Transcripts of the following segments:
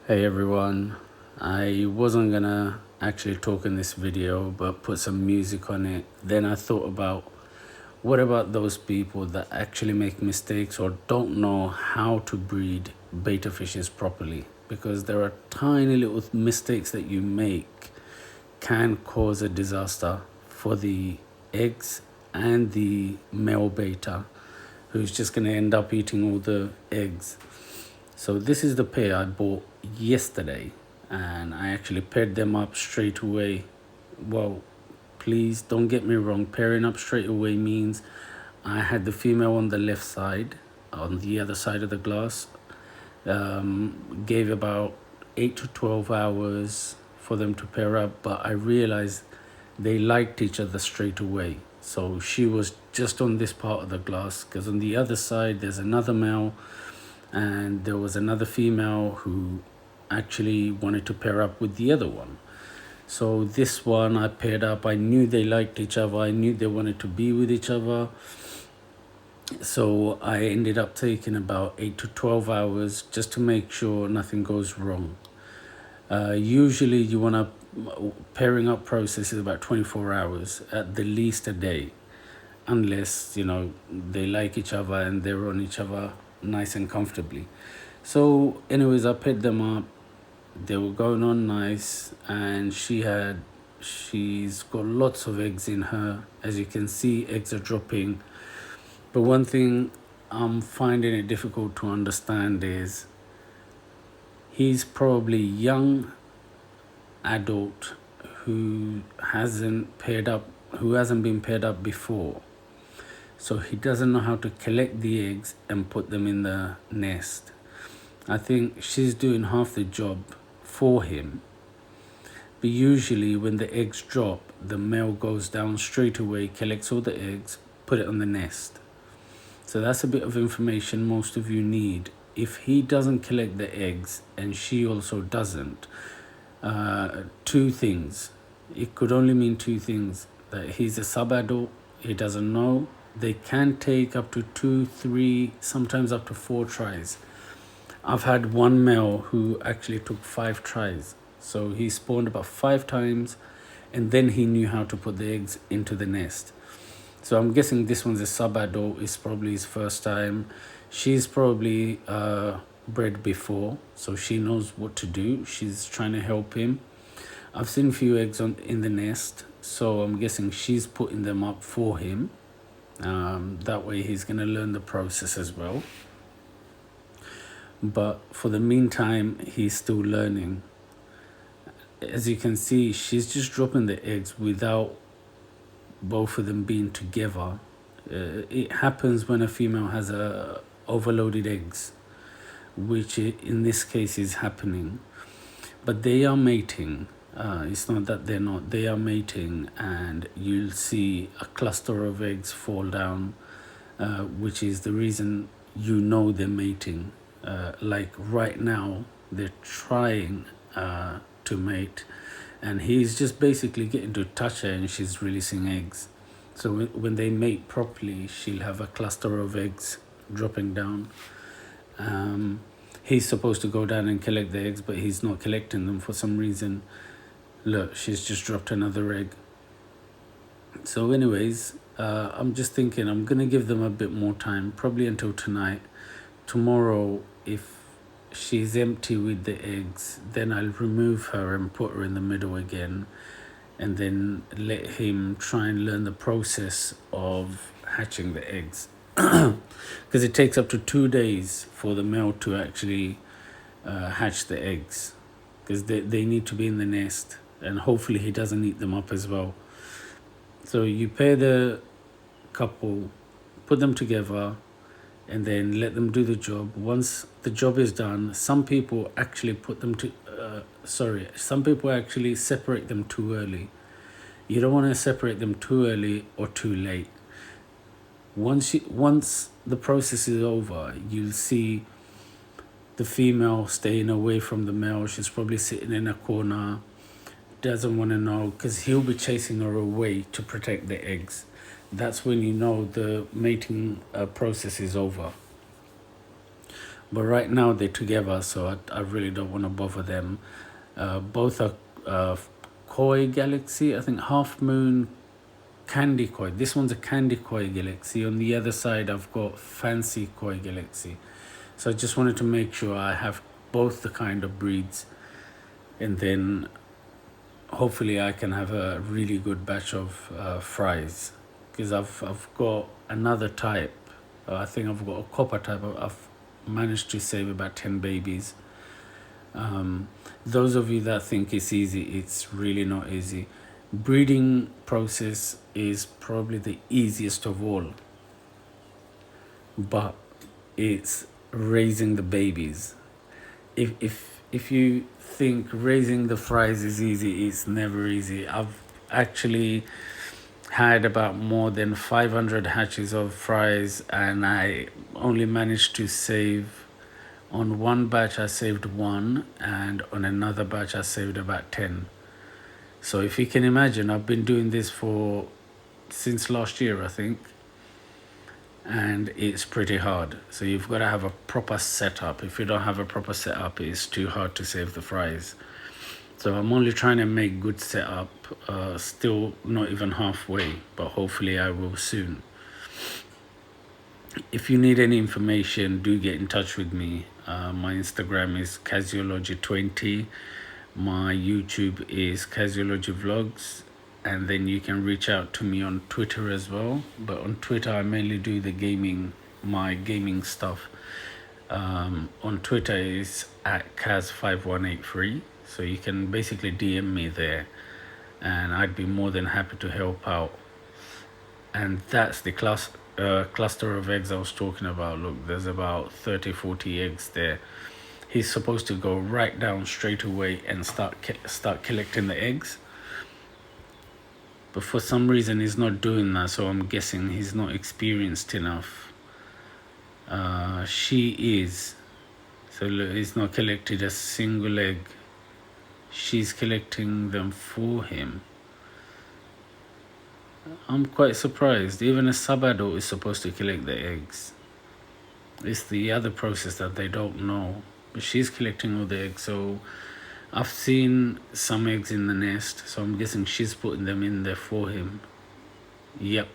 Hey everyone, I wasn't gonna actually talk in this video but put some music on it. Then I thought about what about those people that actually make mistakes or don't know how to breed betta fishes properly, because there are tiny little mistakes that you make can cause a disaster for the eggs and the male beta, who's just going to end up eating all the eggs. So this is the pair I bought yesterday, and I actually paired them up straight away. Well, please don't get me wrong, pairing up straight away means I had the female on the left side, on the other side of the glass. Gave about 8 to 12 hours for them to pair up, but I realized they liked each other straight away. So she was just on this part of the glass, because on the other side there's another male and there was another female who actually wanted to pair up with the other one. So this one I paired up. I knew they liked each other. I knew they wanted to be with each other. So I ended up taking about 8 to 12 hours just to make sure nothing goes wrong. Usually you want to pairing up process is about 24 hours, at the least a day, unless they like each other and they're on each other nice and comfortably. So anyways, I paired them up. They were going on nice, and she's got lots of eggs in her. As you can see, eggs are dropping. But one thing I'm finding it difficult to understand is he's probably young adult who hasn't been paired up before. So he doesn't know how to collect the eggs and put them in the nest. I think she's doing half the job for him. But usually when the eggs drop, the male goes down straight away, collects all the eggs, put it on the nest. So that's a bit of information most of you need. If he doesn't collect the eggs and she also doesn't, two things. It could only mean two things: that he's a sub-adult, he doesn't know. They can take up to 2, 3, sometimes up to 4 tries. I've had one male who actually took 5 tries. So he spawned about 5 times, and then he knew how to put the eggs into the nest. So I'm guessing this one's a sub-adult. It's probably his first time. She's probably bred before, so she knows what to do. She's trying to help him. I've seen a few eggs in the nest, so I'm guessing she's putting them up for him. That way he's going to learn the process as well. But for the meantime, he's still learning. As you can see, she's just dropping the eggs without both of them being together. It happens when a female has overloaded eggs, which in this case is happening. But they are mating. It's not that they're not. They are mating, and you'll see a cluster of eggs fall down, which is the reason they're mating. Like right now, they're trying to mate, and he's just basically getting to touch her and she's releasing eggs. So when they mate properly, she'll have a cluster of eggs dropping down. He's supposed to go down and collect the eggs, but he's not collecting them for some reason. Look, she's just dropped another egg. So anyways, I'm just thinking I'm going to give them a bit more time, probably until tonight. Tomorrow, if she's empty with the eggs, then I'll remove her and put her in the middle again, and then let him try and learn the process of hatching the eggs. Because it takes up to 2 days for the male to actually hatch the eggs, because they need to be in the nest, and hopefully he doesn't eat them up as well. So you pair the couple, put them together, and then let them do the job. Once the job is done, some people actually some people actually separate them too early. You don't want to separate them too early or too late. Once the process is over, you'll see the female staying away from the male. She's probably sitting in a corner, doesn't want to know, because he'll be chasing her away to protect the eggs. That's when you know the mating process is over. But right now they're together, so I really don't want to bother them. Both are koi galaxy, I think half moon candy koi. This one's a candy koi galaxy. On the other side, I've got fancy koi galaxy. So I just wanted to make sure I have both the kind of breeds, and then hopefully I can have a really good batch of fries, because I've got another type. I think I've got a copper type. I've managed to save about 10 babies. Those of you that think it's easy, it's really not easy. Breeding process is probably the easiest of all, but it's raising the babies. If you think raising the fries is easy, it's never easy. I've actually had about more than 500 hatches of fries, and I only managed to save, on one batch I saved one, and on another batch I saved about 10. So if you can imagine, I've been doing this for since last year, I think, and it's pretty hard. So you've got to have a proper setup. If you don't have a proper setup, it's too hard to save the fries. So I'm only trying to make good setup, still not even halfway, but hopefully I will soon. If you need any information, do get in touch with me. My Instagram is Casualogy20. My YouTube is Casualogy Vlogs. And then you can reach out to me on Twitter as well. But on Twitter, I mainly do the gaming, my gaming stuff. On Twitter is at Kaz5183. So you can basically DM me there, and I'd be more than happy to help out. And that's the cluster of eggs I was talking about. Look, there's about 30-40 eggs there. He's supposed to go right down straight away and start collecting the eggs, but for some reason he's not doing that, so I'm guessing he's not experienced enough. She is. So look, he's not collected a single egg. She's collecting them for him. I'm quite surprised. Even a sub-adult is supposed to collect the eggs. It's the other process that they don't know. But she's collecting all the eggs. So I've seen some eggs in the nest, so I'm guessing she's putting them in there for him. Yep,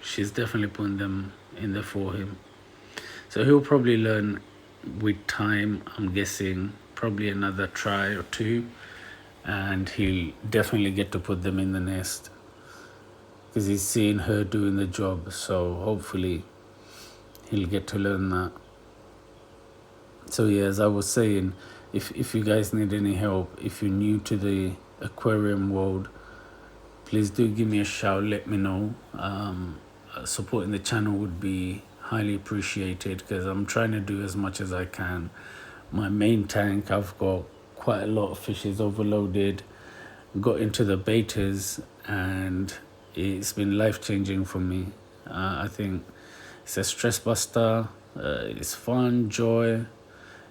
she's definitely putting them in there for him. So he'll probably learn with time, I'm guessing, probably another try or two, and he'll definitely get to put them in the nest, because he's seeing her doing the job. So hopefully he'll get to learn that. So yeah, as I was saying, if you guys need any help, if you're new to the aquarium world, please do give me a shout, let me know. Supporting the channel would be highly appreciated, because I'm trying to do as much as I can. My main tank, I've got quite a lot of fishes overloaded. Got into the Bettas, and it's been life-changing for me. I think it's a stress buster. It's fun, joy.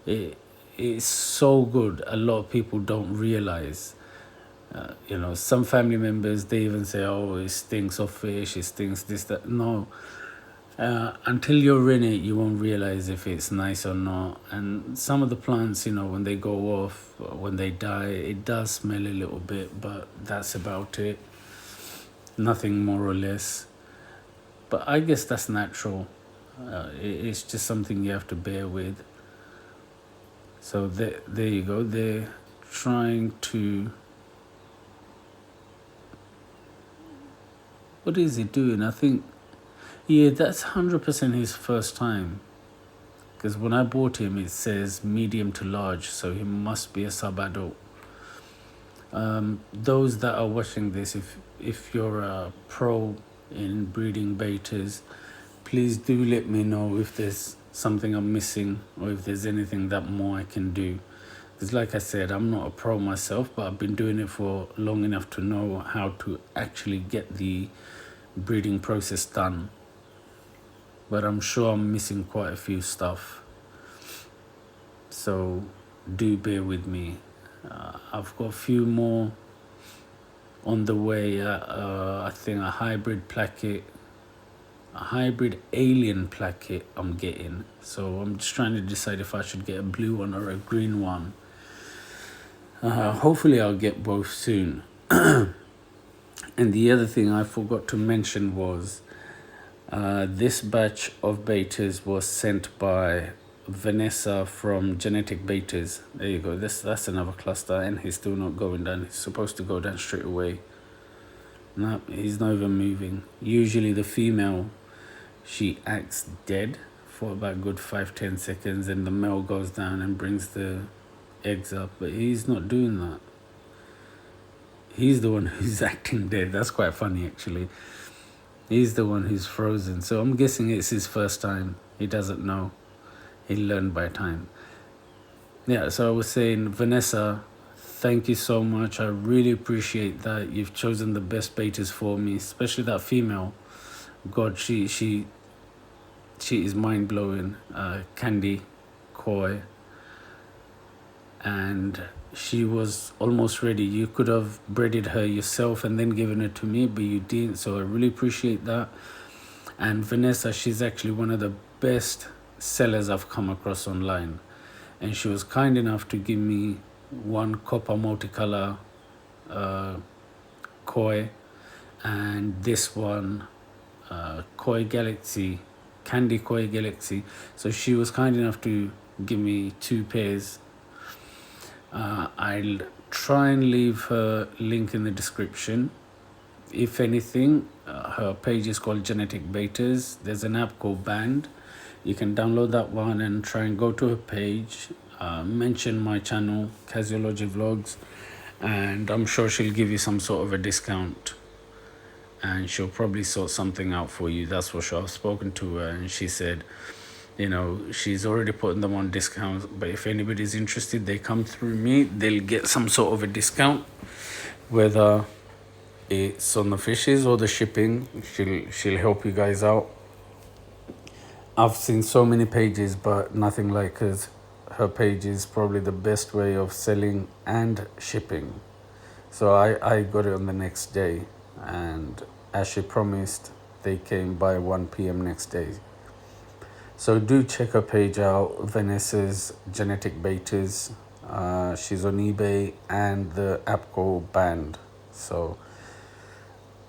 It's so good. A lot of people don't realize. Some family members, they even say, "Oh, it stinks of fish. It stinks this, that." No. Until you're in it, you won't realize if it's nice or not. And some of the plants, when they go off, when they die, it does smell a little bit, but that's about it. Nothing more or less. But I guess that's natural. It's just something you have to bear with. So there you go. They're trying to... What is he doing? I think... Yeah, that's 100% his first time. Because when I bought him, it says medium to large, so he must be a sub-adult. Those that are watching this, if you're a pro in breeding bettas, please do let me know if there's something I'm missing, or if there's anything that more I can do. Because like I said, I'm not a pro myself, but I've been doing it for long enough to know how to actually get the breeding process done. But I'm sure I'm missing quite a few stuff. So do bear with me. I've got a few more on the way. I think a hybrid placket a hybrid alien placket I'm getting. So I'm just trying to decide if I should get a blue one or a green one. Hopefully I'll get both soon. And the other thing I forgot to mention was this batch of Bettas was sent by Vanessa from Genetic Bettas. There you go. That's another cluster, and he's still not going down. He's supposed to go down straight away. No, he's not even moving. Usually the female, she acts dead for about a good 5-10 seconds, and the male goes down and brings the eggs up, but he's not doing that. He's the one who's acting dead. That's quite funny, actually. He's the one who's frozen. So I'm guessing it's his first time. He doesn't know. He learned by time. Yeah, so I was saying, Vanessa, thank you so much. I really appreciate that. You've chosen the best Bettas for me, especially that female. God, she is mind-blowing. Candy, Koi. And she was almost ready. You could have breeded her yourself and then given her to me, but you didn't. So I really appreciate that. And Vanessa, she's actually one of the best sellers I've come across online. And she was kind enough to give me one copper multicolor Koi, and this one Koi Galaxy, Candy Koi Galaxy. So she was kind enough to give me 2 pairs. I'll try and leave her link in the description. If anything, her page is called Genetic Bettas. There's an app called Band. You can download that one and try and go to her page. Mention my channel, Casualogy Vlogs, and I'm sure she'll give you some sort of a discount. And she'll probably sort something out for you. That's for sure. I've spoken to her, and she said, you know, she's already putting them on discounts, but if anybody's interested, they come through me, they'll get some sort of a discount, whether it's on the fishes or the shipping. She'll help you guys out. I've seen so many pages, but nothing like hers. Her page is probably the best way of selling and shipping. So I got it on the next day, and as she promised, they came by 1 p.m. next day. So do check her page out, Vanessa's Genetic Bettas. She's on eBay and the app called Band. So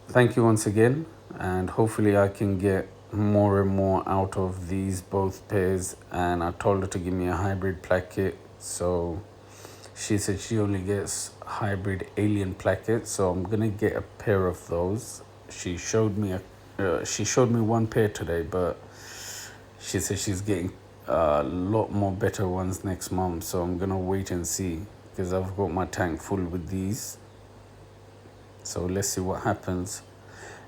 thank you once again, and hopefully I can get more and more out of these both pairs. And I told her to give me a hybrid placket, so she said she only gets hybrid alien plackets, so I'm gonna get a pair of those. She showed me one pair today, but she said she's getting a lot more better ones next month, so I'm gonna wait and see, because I've got my tank full with these. So let's see what happens.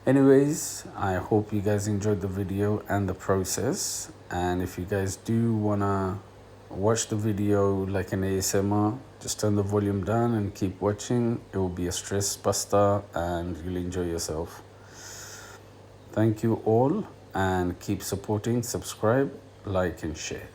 Anyways, I hope you guys enjoyed the video and the process. And if you guys do wanna watch the video like an ASMR, just turn the volume down and keep watching. It will be a stress buster and you'll enjoy yourself. Thank you all, and keep supporting, subscribe, like and share.